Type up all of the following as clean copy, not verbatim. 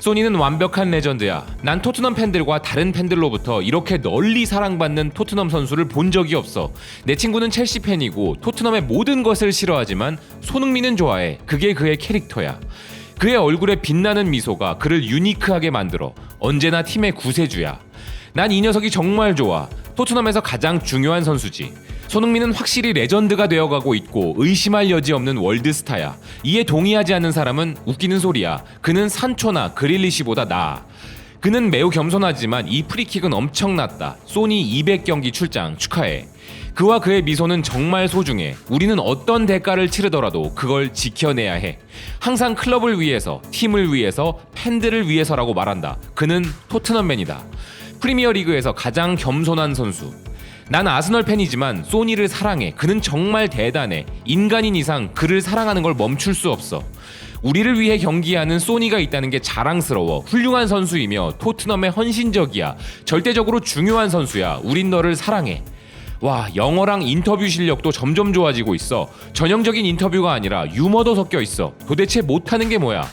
소니는 완벽한 레전드야. 난 토트넘 팬들과 다른 팬들로부터 이렇게 널리 사랑받는 토트넘 선수를 본 적이 없어. 내 친구는 첼시 팬이고 토트넘의 모든 것을 싫어하지만 손흥민은 좋아해. 그게 그의 캐릭터야. 그의 얼굴에 빛나는 미소가 그를 유니크하게 만들어. 언제나 팀의 구세주야. 난 이 녀석이 정말 좋아. 토트넘에서 가장 중요한 선수지. 손흥민은 확실히 레전드가 되어가고 있고 의심할 여지 없는 월드스타야. 이에 동의하지 않는 사람은 웃기는 소리야. 그는 산초나 그릴리시보다 나아. 그는 매우 겸손하지만 이 프리킥은 엄청났다. 소니 200경기 출장 축하해. 그와 그의 미소는 정말 소중해. 우리는 어떤 대가를 치르더라도 그걸 지켜내야 해. 항상 클럽을 위해서, 팀을 위해서, 팬들을 위해서라고 말한다. 그는 토트넘맨이다. 프리미어리그에서 가장 겸손한 선수. 난 아스널 팬이지만 소니를 사랑해. 그는 정말 대단해. 인간인 이상 그를 사랑하는 걸 멈출 수 없어. 우리를 위해 경기하는 소니가 있다는 게 자랑스러워. 훌륭한 선수이며 토트넘의 헌신적이야. 절대적으로 중요한 선수야. 우린 너를 사랑해. 와, 영어랑 인터뷰 실력도 점점 좋아지고 있어. 전형적인 인터뷰가 아니라 유머도 섞여 있어. 도대체 못하는 게 뭐야?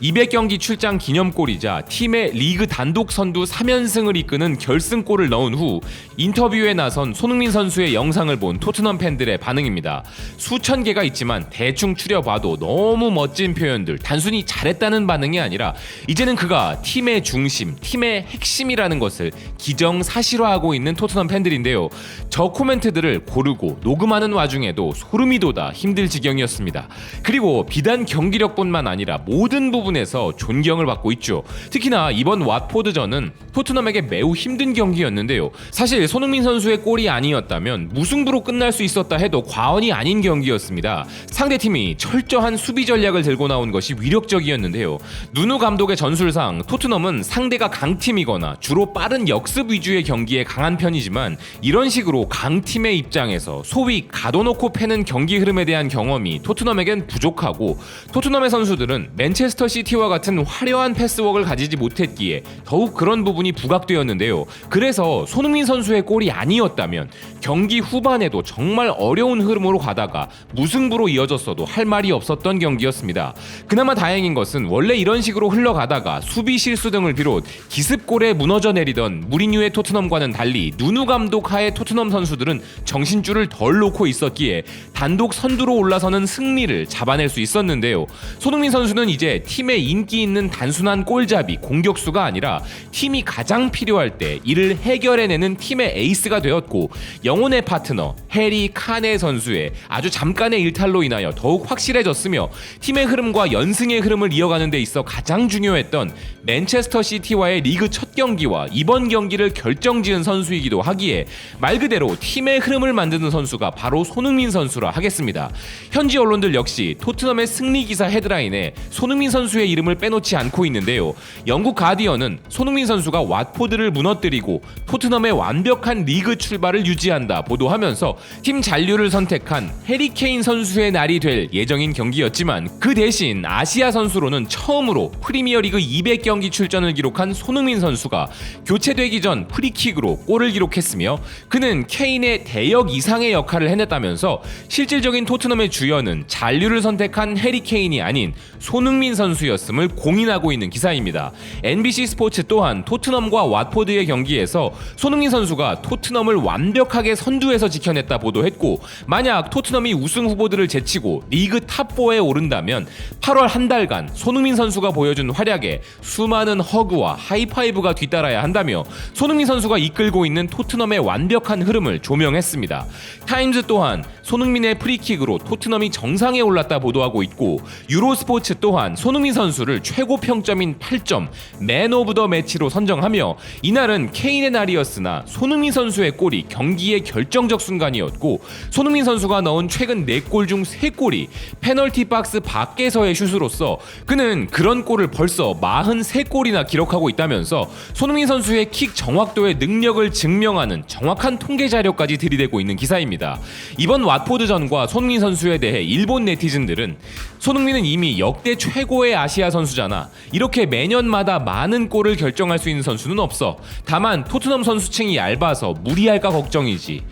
200경기 출장 기념골이자 팀의 리그 단독 선두 3연승을 이끄는 결승골을 넣은 후 인터뷰에 나선 손흥민 선수의 영상을 본 토트넘 팬들의 반응입니다. 수천 개가 있지만 대충 추려봐도 너무 멋진 표현들, 단순히 잘했다는 반응이 아니라 이제는 그가 팀의 중심, 팀의 핵심이라는 것을 기정사실화하고 있는 토트넘 팬들인데요. 저 코멘트들을 고르고 녹음하는 와중에도 소름이 돋아 힘들 지경이었습니다. 그리고 비단 경기력뿐만 아니라 모든 부분에서 존경을 받고 있죠. 특히나 이번 왓포드전은 토트넘에게 매우 힘든 경기였는데요. 사실 손흥민 선수의 골이 아니었다면 무승부로 끝날 수 있었다 해도 과언이 아닌 경기였습니다. 상대팀이 철저한 수비 전략을 들고 나온 것이 위력적이었는데요. 누누 감독의 전술상 토트넘은 상대가 강팀이거나 주로 빠른 역습 위주의 경기에 강한 편이지만 이런 식으로 강팀의 입장에서 소위 가둬놓고 패는 경기 흐름에 대한 경험이 토트넘에겐 부족하고 토트넘의 선수들은 맨체스터 시티와 같은 화려한 패스웍을 가지지 못했기에 더욱 그런 부분이 부각되었는데요. 그래서 손흥민 선수의 골이 아니었다면 경기 후반에도 정말 어려운 흐름으로 가다가 무승부로 이어졌어도 할 말이 없었던 경기였습니다. 그나마 다행인 것은 원래 이런 식으로 흘러가다가 수비 실수 등을 비롯 기습골에 무너져 내리던 무리뉴의 토트넘과는 달리 누누 감독 하에 토트넘 선수들은 정신줄을 덜 놓고 있었기에 단독 선두로 올라서는 승리를 잡아낼 수 있었는데요. 손흥민 선수는 이제 팀의 인기 있는 단순한 골잡이, 공격수가 아니라 팀이 가장 필요할 때 이를 해결해내는 팀의 에이스가 되었고 영혼의 파트너 해리 카네 선수의 아주 잠깐의 일탈로 인하여 더욱 확실해졌으며 팀의 흐름과 연승의 흐름을 이어가는 데 있어 가장 중요했던 맨체스터 시티와의 리그 첫 경기와 이번 경기를 결정지은 선수이기도 하기에 말 그대로 팀의 흐름을 만드는 선수가 바로 손흥민 선수라 하겠습니다. 현지 언론들 역시 토트넘의 승리 기사 헤드라인에 손흥민 선수의 이름을 빼놓지 않고 있는데요. 영국 가디언은 손흥민 선수가 왓포드를 무너뜨리고 토트넘의 완벽한 리그 출발을 유지한다 보도하면서 팀 잔류를 선택한 해리 케인 선수의 날이 될 예정인 경기였지만 그 대신 아시아 선수로는 처음으로 프리미어리그 200경기 출전을 기록한 손흥민 선수가 교체되기 전 프리킥으로 골을 기록했으며 그는 케인의 대역 이상의 역할을 해냈다면서 실질적인 토트넘의 주연은 잔류를 선택한 해리 케인이 아닌 손흥민 선수였음을 공인하고 있는 기사입니다. NBC 스포츠 또한 토트넘과 왓포드의 경기에서 손흥민 선수가 토트넘을 완벽하게 선두에서 지켜냈다 보도했고 만약 토트넘이 우승 후보들을 제치고 리그 탑4에 오른다면 8월 한 달간 손흥민 선수가 보여준 활약에 수많은 허그와 하이파이브가 뒤따라야 한다며 손흥민 선수가 이끌고 있는 토트넘의 완벽한 흐름을 조명했습니다. 타임즈 또한 손흥민의 프리킥으로 토트넘이 정상에 올랐다 보도하고 있고 유로스포츠 또한 손흥민 선수를 최고 평점인 8점 맨 오브 더 매치로 선정하며 이날은 케인의 날이었으나 손흥민 선수의 골이 경기의 결정적 순간이었고 손흥민 선수가 넣은 최근 4골 중 3골이 페널티 박스 밖에서의 슛으로서 그는 그런 골을 벌써 43골이나 기록하고 있다면서 손흥민 선수의 킥 정확도의 능력을 증명하는 정확한 통계 자료까지 들이대고 있는 기사입니다. 이번 왓포드전과 손흥민 선수에 대해 일본 네티즌들은 손흥민은 이미 역대 최고의 아시아 선수잖아. 이렇게 매년마다 많은 골을 결정할 수 있는 선수는 없어. 다만 토트넘 선수층이 얇아서 무리할까 걱정이지.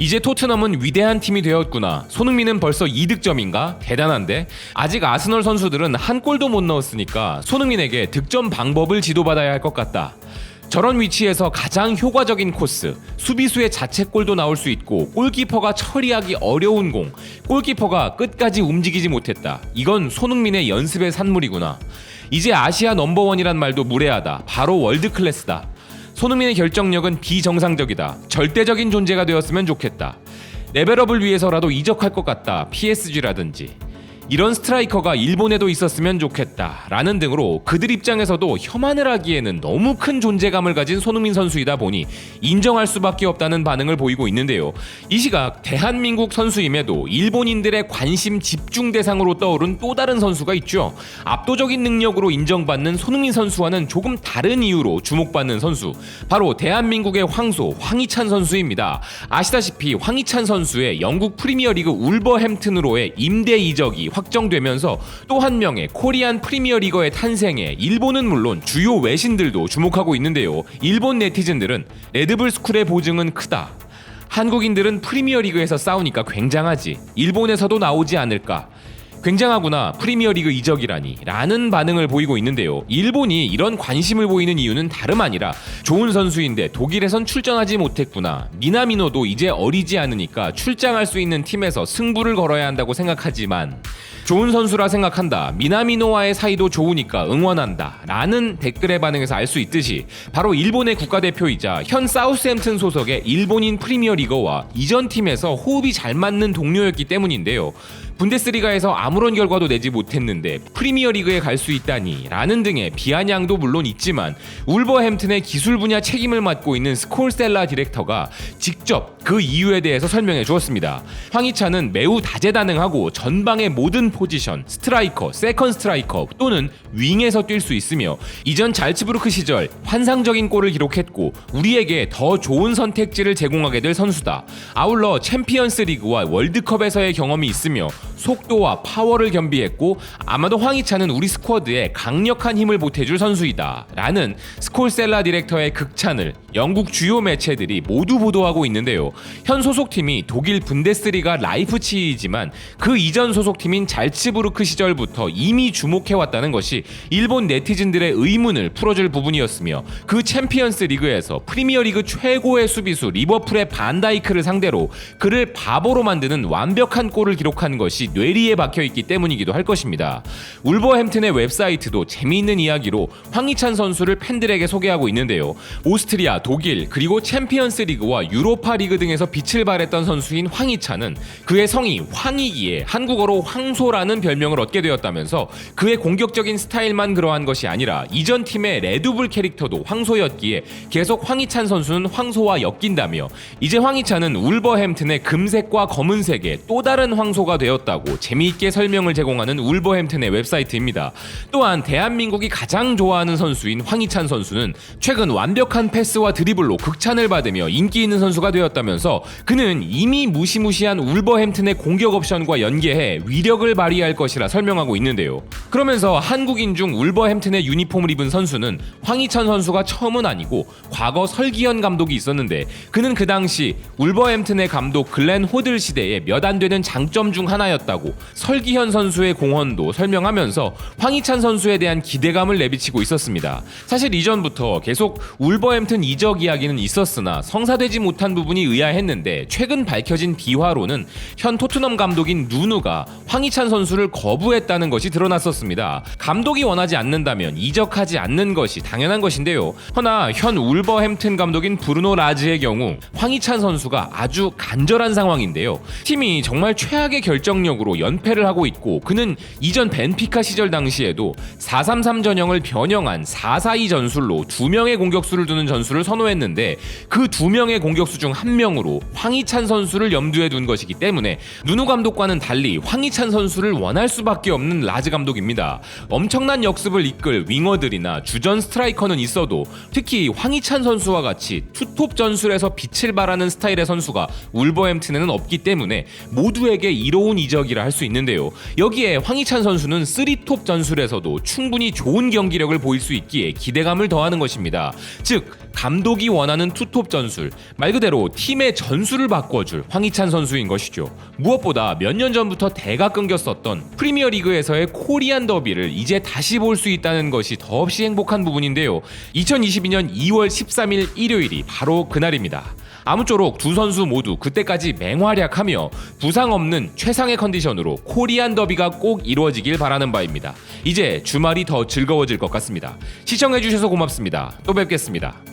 이제 토트넘은 위대한 팀이 되었구나. 손흥민은 벌써 2득점인가? 대단한데? 아직 아스널 선수들은 한 골도 못 넣었으니까 손흥민에게 득점 방법을 지도받아야 할 것 같다. 저런 위치에서 가장 효과적인 코스, 수비수의 자책골도 나올 수 있고 골키퍼가 처리하기 어려운 공, 골키퍼가 끝까지 움직이지 못했다. 이건 손흥민의 연습의 산물이구나. 이제 아시아 넘버원이란 말도 무례하다. 바로 월드클래스다. 손흥민의 결정력은 비정상적이다. 절대적인 존재가 되었으면 좋겠다. 레벨업을 위해서라도 이적할 것 같다. PSG라든지. 이런 스트라이커가 일본에도 있었으면 좋겠다 라는 등으로 그들 입장에서도 혐한을 하기에는 너무 큰 존재감을 가진 손흥민 선수이다 보니 인정할 수밖에 없다는 반응을 보이고 있는데요. 이 시각 대한민국 선수임에도 일본인들의 관심 집중 대상으로 떠오른 또 다른 선수가 있죠. 압도적인 능력으로 인정받는 손흥민 선수와는 조금 다른 이유로 주목받는 선수, 바로 대한민국의 황소 황희찬 선수입니다. 아시다시피 황희찬 선수의 영국 프리미어리그 울버햄튼으로의 임대 이적이 확정되면서 또 한 명의 코리안 프리미어리거의 탄생에 일본은 물론 주요 외신들도 주목하고 있는데요. 일본 네티즌들은 레드불 스쿨의 보증은 크다. 한국인들은 프리미어리그에서 싸우니까 굉장하지. 일본에서도 나오지 않을까. 굉장하구나. 프리미어리그 이적이라니 라는 반응을 보이고 있는데요. 일본이 이런 관심을 보이는 이유는 다름 아니라 좋은 선수인데 독일에선 출전하지 못했구나. 미나미노도 이제 어리지 않으니까 출장할 수 있는 팀에서 승부를 걸어야 한다고 생각하지만 좋은 선수라 생각한다. 미나미노와의 사이도 좋으니까 응원한다 라는 댓글의 반응에서 알 수 있듯이 바로 일본의 국가대표이자 현 사우스햄튼 소속의 일본인 프리미어리거와 이전 팀에서 호흡이 잘 맞는 동료였기 때문인데요. 분데스리가에서 아무런 결과도 내지 못했는데 프리미어리그에 갈 수 있다니 라는 등의 비아냥도 물론 있지만 울버햄튼의 기술 분야 책임을 맡고 있는 스콜셀라 디렉터가 직접 그 이유에 대해서 설명해 주었습니다. 황희찬은 매우 다재다능하고 전방의 모든 포지션, 스트라이커, 세컨 스트라이커 또는 윙에서 뛸 수 있으며 이전 잘츠부르크 시절 환상적인 골을 기록했고 우리에게 더 좋은 선택지를 제공하게 될 선수다. 아울러 챔피언스 리그와 월드컵에서의 경험이 있으며 속도와 파워를 겸비했고 아마도 황희찬은 우리 스쿼드에 강력한 힘을 보태줄 선수이다 라는 스콜셀라 디렉터의 극찬을 영국 주요 매체들이 모두 보도하고 있는데요. 현 소속팀이 독일 분데스리가 라이프치히지만 그 이전 소속팀인 잘츠부르크 시절부터 이미 주목해왔다는 것이 일본 네티즌들의 의문을 풀어줄 부분이었으며 그 챔피언스 리그에서 프리미어리그 최고의 수비수 리버풀의 반다이크를 상대로 그를 바보로 만드는 완벽한 골을 기록한 것이 뇌리에 박혀있기 때문이기도 할 것입니다. 울버햄튼의 웹사이트도 재미있는 이야기로 황희찬 선수를 팬들에게 소개하고 있는데요. 오스트리아, 독일, 그리고 챔피언스 리그와 유로파 리그 등에서 빛을 발했던 선수인 황희찬은 그의 성이 황이기에 한국어로 황소라는 별명을 얻게 되었다면서 그의 공격적인 스타일만 그러한 것이 아니라 이전 팀의 레드불 캐릭터도 황소였기에 계속 황희찬 선수는 황소와 엮인다며 이제 황희찬은 울버햄튼의 금색과 검은색의 또 다른 황소가 되었다고 재미있게 설명을 제공하는 울버햄튼의 웹사이트입니다. 또한 대한민국이 가장 좋아하는 선수인 황희찬 선수는 최근 완벽한 패스와 드리블로 극찬을 받으며 인기 있는 선수가 되었다면서 그는 이미 무시무시한 울버햄튼의 공격 옵션과 연계해 위력을 발휘할 것이라 설명하고 있는데요. 그러면서 한국인 중 울버햄튼의 유니폼을 입은 선수는 황희찬 선수가 처음은 아니고 과거 설기현 감독이 있었는데 그는 그 당시 울버햄튼의 감독 글렌 호들 시대에 몇 안 되는 장점 중 하나였다고 설기현 선수의 공헌도 설명하면서 황희찬 선수에 대한 기대감을 내비치고 있었습니다. 사실 이전부터 계속 울버햄튼 이적 이야기는 있었으나 성사되지 못한 부분이 의아했는데 최근 밝혀진 비화로는 현 토트넘 감독인 누누가 황희찬 선수를 거부했다는 것이 드러났었습니다. 감독이 원하지 않는다면 이적하지 않는 것이 당연한 것인데요. 허나 현 울버햄튼 감독인 브루노 라즈의 경우 황희찬 선수가 아주 간절한 상황인데요. 팀이 정말 최악의 결정력으로 연패를 하고 있고 그는 이전 벤피카 시절 당시에도 4-3-3 전형을 변형한 4-4-2 전술로 2명의 공격수를 두는 전술을 선호했는데 그 2명의 공격수 중 1명으로 황희찬 선수를 염두에 둔 것이기 때문에 누누 감독과는 달리 황희찬 선수를 원할 수밖에 없는 라즈 감독입니다. 엄청난 역습을 이끌 윙어들이나 주전 스트라이커는 있어도 특히 황희찬 선수와 같이 투톱 전술에서 빛을 발하는 스타일의 선수가 울버햄튼에는 없기 때문에 모두에게 이로운 이적이 경기를 할 수 있는데요. 여기에 황희찬 선수는 3톱 전술에서도 충분히 좋은 경기력을 보일 수 있기에 기대감을 더하는 것입니다. 즉 감독이 원하는 투톱 전술, 말 그대로 팀의 전술을 바꿔줄 황희찬 선수인 것이죠. 무엇보다 몇 년 전부터 대가 끊겼었던 프리미어리그에서의 코리안 더비를 이제 다시 볼 수 있다는 것이 더없이 행복한 부분인데요. 2022년 2월 13일 일요일이 바로 그날입니다. 아무쪼록 두 선수 모두 그때까지 맹활약하며 부상 없는 최상의 컨디션으로 코리안 더비가 꼭 이루어지길 바라는 바입니다. 이제 주말이 더 즐거워질 것 같습니다. 시청해주셔서 고맙습니다. 또 뵙겠습니다.